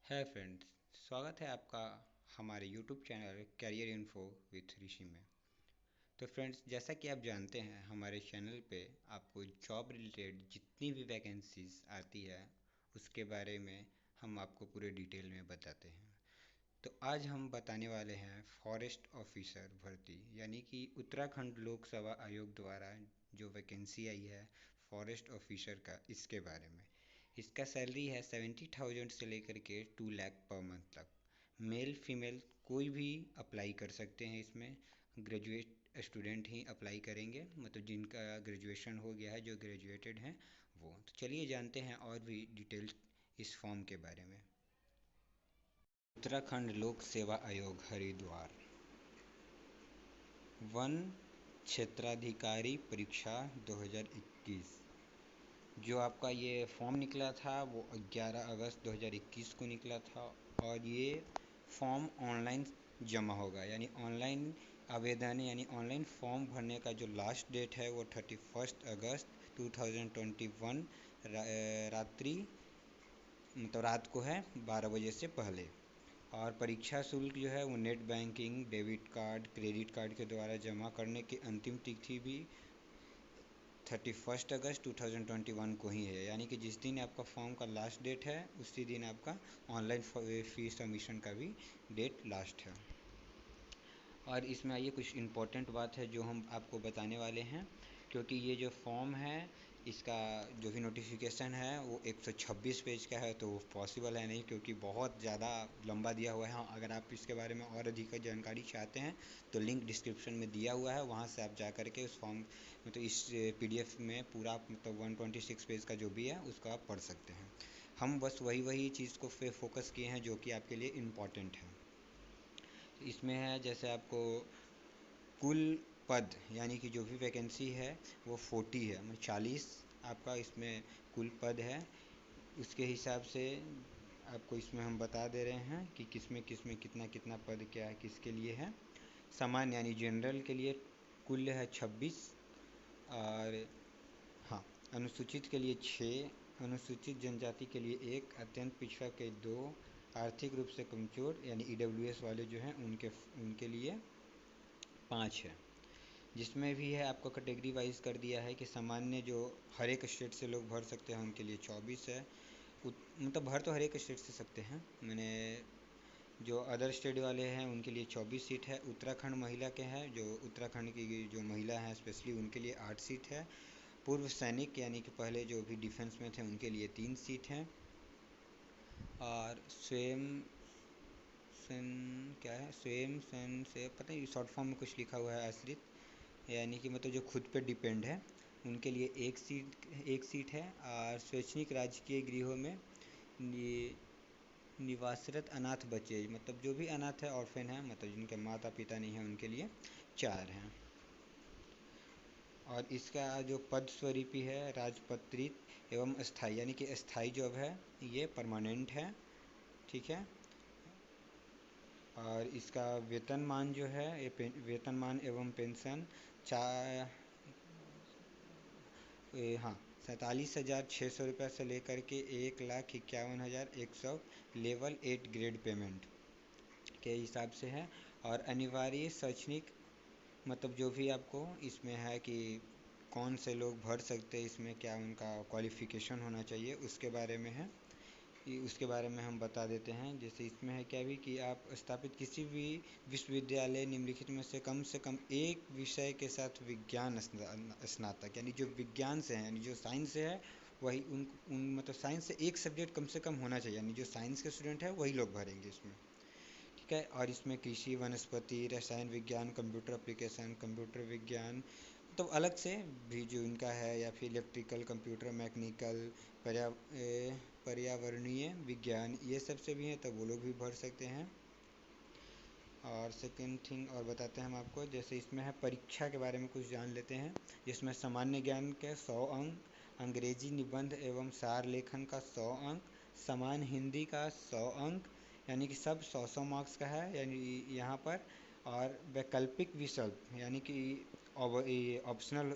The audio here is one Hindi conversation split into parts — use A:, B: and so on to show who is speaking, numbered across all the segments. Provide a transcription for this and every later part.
A: है फ्रेंड्स, स्वागत है आपका हमारे YouTube channel career info with Rishi में। तो फ्रेंड्स, जैसा कि आप जानते हैं, हमारे चैनल पे आपको जॉब रिलेटेड जितनी भी वैकेंसीज आती है उसके बारे में हम आपको पूरे डिटेल में बताते हैं। तो आज हम बताने वाले हैं फॉरेस्ट ऑफिसर भर्ती, यानी कि उत्तराखंड लोक सेवा आयोग द्वारा जो वैकेंसी आई है फॉरेस्ट ऑफिसर का, इसके बारे में। इसका सैलरी है 70,000 से लेकर के 2 लाख पर मंथ तक। मेल फीमेल कोई भी अप्लाई कर सकते हैं इसमें। ग्रेजुएट स्टूडेंट ही अप्लाई करेंगे, मतलब जिनका ग्रेजुएशन हो गया है, जो ग्रेजुएटेड हैं वो। तो चलिए जानते हैं और भी डिटेल इस फॉर्म के बारे में। उत्तराखंड लोक सेवा आयोग हरिद्वार वन क्षेत्राधिकारी परीक्षा 2021। जो आपका ये फॉर्म निकला था वो 11 अगस्त 2021 को निकला था, और ये फॉर्म ऑनलाइन जमा होगा, यानी ऑनलाइन आवेदन यानी ऑनलाइन फॉर्म भरने का जो लास्ट डेट है वो 31 अगस्त 2021 रात्रि, मतलब रात को है 12 बजे से पहले। और परीक्षा शुल्क जो है वो net banking, debit card, credit card के द्वारा जमा करने की अंतिम तिथि भी 31 अगस्त 2021 को ही है, यानी कि जिस दिन आपका फॉर्म का लास्ट डेट है उसी दिन आपका ऑनलाइन फीस सबमिशन का भी डेट लास्ट है। और इसमें आइए कुछ इम्पोर्टेंट बात है जो हम आपको बताने वाले हैं, क्योंकि ये जो फॉर्म है इसका जो भी नोटिफिकेशन है वो 126 पेज का है, तो वो पॉसिबल है नहीं, क्योंकि बहुत ज़्यादा लंबा दिया हुआ है। हाँ, अगर आप इसके बारे में और अधिक जानकारी चाहते हैं तो लिंक डिस्क्रिप्शन में दिया हुआ है, वहाँ से आप जा कर के उस फॉर्म मतलब इस PDF में पूरा मतलब 126 पेज का जो भी है उसका आप पढ़ सकते हैं। हम बस वही चीज़ को फोकस किए हैं जो कि आपके लिए इम्पॉर्टेंट है। इसमें है जैसे आपको कुल पद, यानी कि जो भी वैकेंसी है वो 40 है, मतलब 40 आपका इसमें कुल पद है। उसके हिसाब से आपको इसमें हम बता दे रहे हैं कि किसमें कितना कितना पद क्या है, किसके लिए है। सामान्य यानी जनरल के लिए कुल है 26, और हाँ, अनुसूचित के लिए 6, अनुसूचित जनजाति के लिए 1, अत्यंत पिछड़ा के 2, आर्थिक रूप से कमज़ोर यानी EWS वाले जो हैं उनके लिए 5 है। जिसमें भी है आपको कैटेगरी वाइज कर दिया है कि सामान्य जो हर एक स्टेट से लोग भर सकते हैं उनके लिए 24 है। मतलब भर तो हर एक स्टेट से सकते हैं, मैंने जो अदर स्टेट वाले हैं उनके लिए 24 सीट है। उत्तराखंड महिला के हैं, जो उत्तराखंड की जो महिला हैं स्पेशली उनके लिए 8 सीट है। पूर्व सैनिक यानी कि पहले जो भी डिफेंस में थे उनके लिए 3 सीट हैं। और स्वयं सन क्या है, स्वयं सन से पता नहीं शॉर्ट फॉर्म में कुछ लिखा हुआ है, आश्रित यानी कि मतलब जो खुद पे डिपेंड है उनके लिए एक सीट है। और शैक्षणिक राजकीय गृहों में निवासरत अनाथ बच्चे, मतलब जो भी अनाथ है, ऑर्फेन है, मतलब जिनके माता पिता नहीं हैं उनके लिए 4 हैं। और इसका जो पद स्वरूपी है राजपत्रित एवं स्थायी, यानी कि स्थायी जॉब है, ये परमानेंट है, ठीक है। और इसका वेतनमान जो है वेतनमान एवं पेंशन चार हाँ 47,600 रुपये से लेकर के 1,51,100 लेवल 8 ग्रेड पेमेंट के हिसाब से है। और अनिवार्य शैक्षणिक, मतलब जो भी आपको इसमें है कि कौन से लोग भर सकते हैं, इसमें क्या उनका क्वालिफ़िकेशन होना चाहिए उसके बारे में है, उसके बारे में हम बता देते हैं। जैसे इसमें है क्या भी कि आप स्थापित किसी भी विश्वविद्यालय निम्नलिखित में से कम एक विषय के साथ विज्ञान स्नातक, यानी जो विज्ञान से हैं, यानी जो साइंस से है वही उन मतलब साइंस से एक सब्जेक्ट कम से कम होना चाहिए, यानी जो साइंस के स्टूडेंट है वही लोग भरेंगे इसमें, ठीक है। और इसमें कृषि, वनस्पति, रसायन विज्ञान, कंप्यूटर एप्लीकेशन, कंप्यूटर विज्ञान, तो अलग से भी जो इनका है, या फिर इलेक्ट्रिकल, कंप्यूटर, मैकेनिकल, पर्यावरणीय विज्ञान, ये सब से भी हैं, तब वो लोग भी भर सकते हैं। और सेकेंड थिंग और बताते हैं हम आपको, जैसे इसमें है परीक्षा के बारे में कुछ जान लेते हैं। जिसमें सामान्य ज्ञान के 100 अंक, अंग्रेजी निबंध एवं सार लेखन का 100 अंक, समान हिंदी का 100 अंक, यानी कि सब 100 मार्क्स का है यानी यहाँ पर। और वैकल्पिक विकल्प यानी कि ऑप्शनल,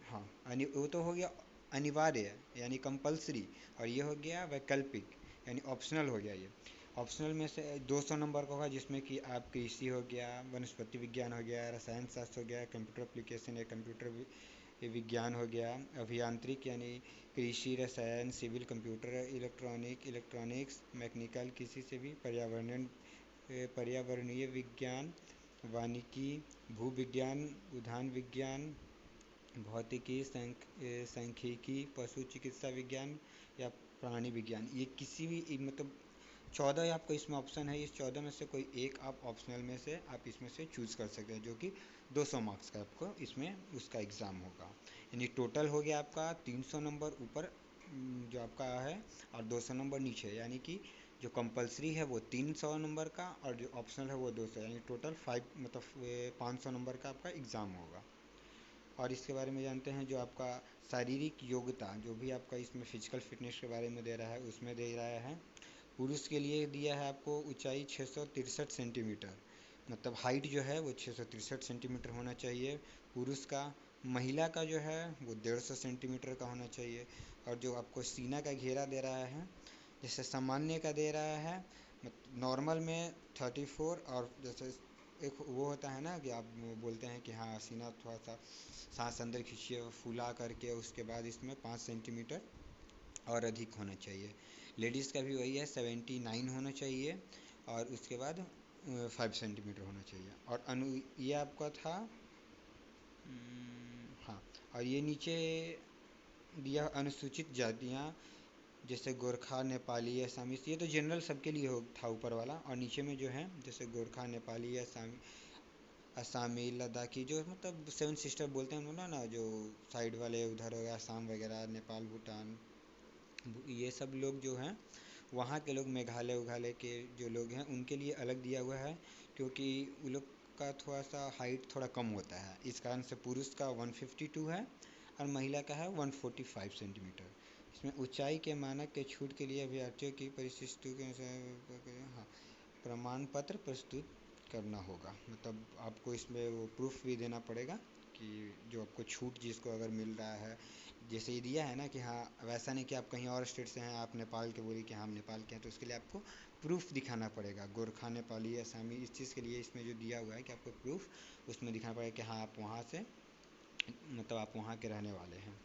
A: हाँ वो तो हो गया अनिवार्य यानी कंपलसरी, और ये हो गया वैकल्पिक यानी ऑप्शनल हो गया ये। ऑप्शनल में से 200 नंबर का होगा, जिसमें कि आप कृषि हो गया, वनस्पति विज्ञान हो गया, रसायन शास्त्र हो गया, कंप्यूटर एप्लीकेशन या कंप्यूटर विज्ञान हो गया, अभियांत्रिक यानी कृषि, रसायन, सिविल, कंप्यूटर, इलेक्ट्रॉनिक्स, मैकेनिकल, किसी से भी, पर्यावरणीय विज्ञान, वानिकी, भूविज्ञान, उद्यान विज्ञान, भौतिकी, सांख्यिकी, पशु चिकित्सा विज्ञान या प्राणी विज्ञान। ये किसी भी मतलब 14 आपको इसमें ऑप्शन है, इस 14 में से कोई एक आप ऑप्शनल में से आप इसमें से चूज़ कर सकते हैं, जो कि 200 मार्क्स का आपको इसमें उसका एग्ज़ाम होगा। यानी टोटल हो गया आपका 300 नंबर ऊपर जो आपका है, और 200 नंबर नीचे, यानी कि जो कंपलसरी है वो 300 नंबर का, और जो ऑप्शनल है वो 200, यानी टोटल 500 नंबर का आपका एग्ज़ाम होगा। और इसके बारे में जानते हैं, जो आपका शारीरिक योग्यता जो भी आपका इसमें फिजिकल फिटनेस के बारे में दे रहा है, उसमें दे रहा है पुरुष के लिए दिया है आपको ऊंचाई 663 सेंटीमीटर, मतलब हाइट जो है वो 663 सेंटीमीटर होना चाहिए पुरुष का। महिला का जो है वो 150 सेंटीमीटर का होना चाहिए। और जो आपको सीना का घेरा दे रहा है, जैसे सामान्य का दे रहा है, नॉर्मल में 34, और जैसे एक वो होता है ना कि आप बोलते हैं कि हाँ सीना थोड़ा सा सांस अंदर खींचिए फूला करके, उसके बाद इसमें 5 सेंटीमीटर और अधिक होना चाहिए। लेडीज़ का भी वही है, 79 होना चाहिए, और उसके बाद 5 सेंटीमीटर होना चाहिए। और ये आपका था हाँ। और ये नीचे दिया अनुसूचित जातियाँ, जैसे गोरखा, नेपाली, असामी, ये तो जनरल सबके लिए हो था ऊपर वाला। और नीचे में जो है जैसे गोरखा, नेपाली, असामी, लद्दाखी, जो मतलब 7 सिस्टर बोलते हैं उन्होंने ना, जो साइड वाले उधर हो गया, असम वगैरह, नेपाल, भूटान, ये सब लोग जो हैं वहाँ के लोग, मेघालय उघालय के जो लोग हैं उनके लिए अलग दिया हुआ है, क्योंकि वो लोग का थोड़ा सा हाइट थोड़ा कम होता है, इस कारण से पुरुष का 152 है और महिला का है 145 सेंटीमीटर। इसमें ऊंचाई के मानक के छूट के लिए अभ्यर्थियों की परिशिष्टों के अनुसार हाँ प्रमाण पत्र प्रस्तुत करना होगा, मतलब आपको इसमें वो प्रूफ भी देना पड़ेगा कि जो आपको छूट जिसको अगर मिल रहा है, जैसे ये दिया है ना कि हाँ, वैसा नहीं कि आप कहीं और स्टेट से हैं, आप नेपाल के बोलिए कि हाँ हम नेपाल के हैं, तो उसके लिए आपको प्रूफ दिखाना पड़ेगा। गोरखा, नेपाली, असमी, इस चीज़ के लिए इसमें जो दिया हुआ है कि आपको प्रूफ उसमें दिखाना पड़ेगा कि हाँ आप वहाँ से, मतलब आप वहाँ के रहने वाले हैं।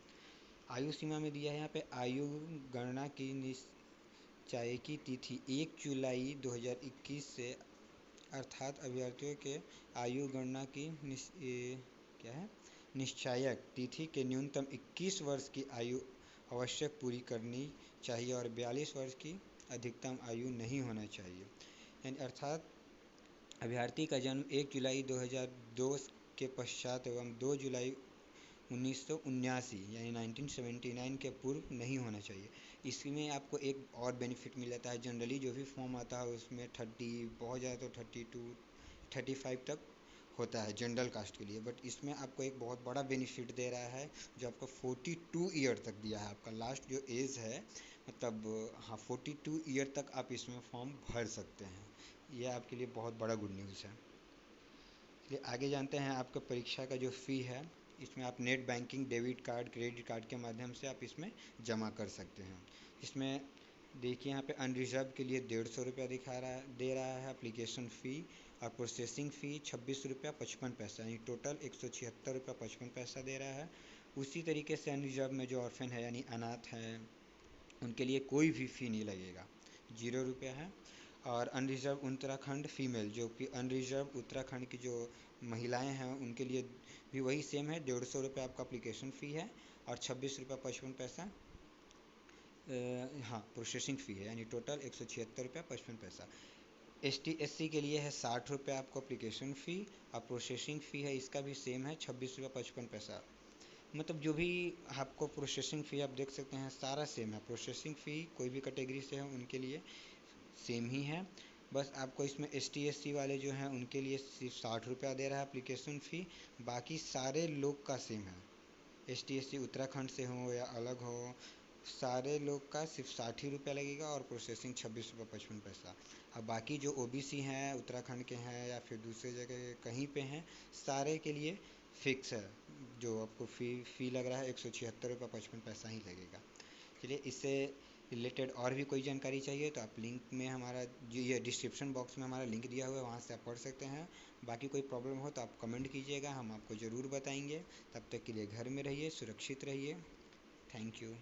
A: आयु सीमा में दिया है यहाँ पे, आयु गणना की निश्चय की तिथि 1 जुलाई 2021 से, अर्थात अभ्यर्थियों के आयु गणना की क्या है निश्चायक तिथि के न्यूनतम 21 वर्ष की आयु आवश्यक पूरी करनी चाहिए, और 42 वर्ष की अधिकतम आयु नहीं होना चाहिए। यानी अर्थात अभ्यर्थी का जन्म 1 जुलाई 2002 के पश्चात एवं 2 जुलाई 1979 यानी 1979 के पूर्व नहीं होना चाहिए। इसमें आपको एक और बेनिफिट मिल जाता है, जनरली जो भी फॉर्म आता है उसमें 30, बहुत ज़्यादा तो 32, 35 तक होता है जनरल कास्ट के लिए, बट इसमें आपको एक बहुत बड़ा बेनिफिट दे रहा है, जो आपको 42 ईयर तक दिया है। आपका लास्ट जो एज है, मतलब हाँ 42 ईयर तक आप इसमें फॉर्म भर सकते हैं। यह आपके लिए बहुत बड़ा गुड न्यूज़ है। चलिए आगे जानते हैं आपका परीक्षा का जो फ़ी है। इसमें आप net banking, debit card, credit card के माध्यम से आप इसमें जमा कर सकते हैं। इसमें देखिए यहाँ पे अनरिजर्व के लिए 150 रुपया दे रहा है एप्लीकेशन फ़ी, और प्रोसेसिंग फ़ी 26 रुपया 55 पैसा, यानी टोटल 176 रुपया 55 पैसा दे रहा है। उसी तरीके से अनरिजर्व में जो ऑर्फन है यानी अनाथ हैं, उनके लिए कोई भी फ़ी नहीं लगेगा, 0 रुपया है। और अनरिजर्व उत्तराखंड फीमेल, जो कि अनरिजर्व उत्तराखंड की जो महिलाएं हैं उनके लिए भी वही सेम है, 150 रुपया आपका एप्लीकेशन फ़ी है, और 26 रुपया 55 पैसा हाँ प्रोसेसिंग फ़ी है, यानी टोटल 176 रुपया 55 पैसा। ST SC के लिए है 60 रुपया आपको एप्लीकेशन फ़ी, और प्रोसेसिंग फ़ी है इसका भी सेम है 26 रुपया 55 पैसा। मतलब जो भी आपको प्रोसेसिंग फ़ी आप देख सकते हैं सारा सेम है, प्रोसेसिंग फ़ी कोई भी कैटेगरी से है उनके लिए सेम ही है। बस आपको इसमें ST SC वाले जो हैं उनके लिए सिर्फ 60 रुपया दे रहा है एप्लीकेशन फ़ी, बाकी सारे लोग का सेम है। ST SC उत्तराखंड से हो या अलग हो, सारे लोग का सिर्फ 60 ही रुपया लगेगा, और प्रोसेसिंग 26 रुपया 55 पैसा। अब बाकी जो OBC हैं, उत्तराखंड के हैं या फिर दूसरे जगह कहीं पे हैं, सारे के लिए फ़िक्स है, जो आपको फ़ी लग रहा है 176 रुपया 55 पैसा ही लगेगा। चलिए इससे रिलेटेड और भी कोई जानकारी चाहिए तो आप लिंक में हमारा जो ये डिस्क्रिप्शन बॉक्स में हमारा लिंक दिया हुआ है, वहाँ से आप पढ़ सकते हैं। बाकी कोई प्रॉब्लम हो तो आप कमेंट कीजिएगा, हम आपको ज़रूर बताएंगे। तब तक के लिए घर में रहिए, सुरक्षित रहिए। Thank you.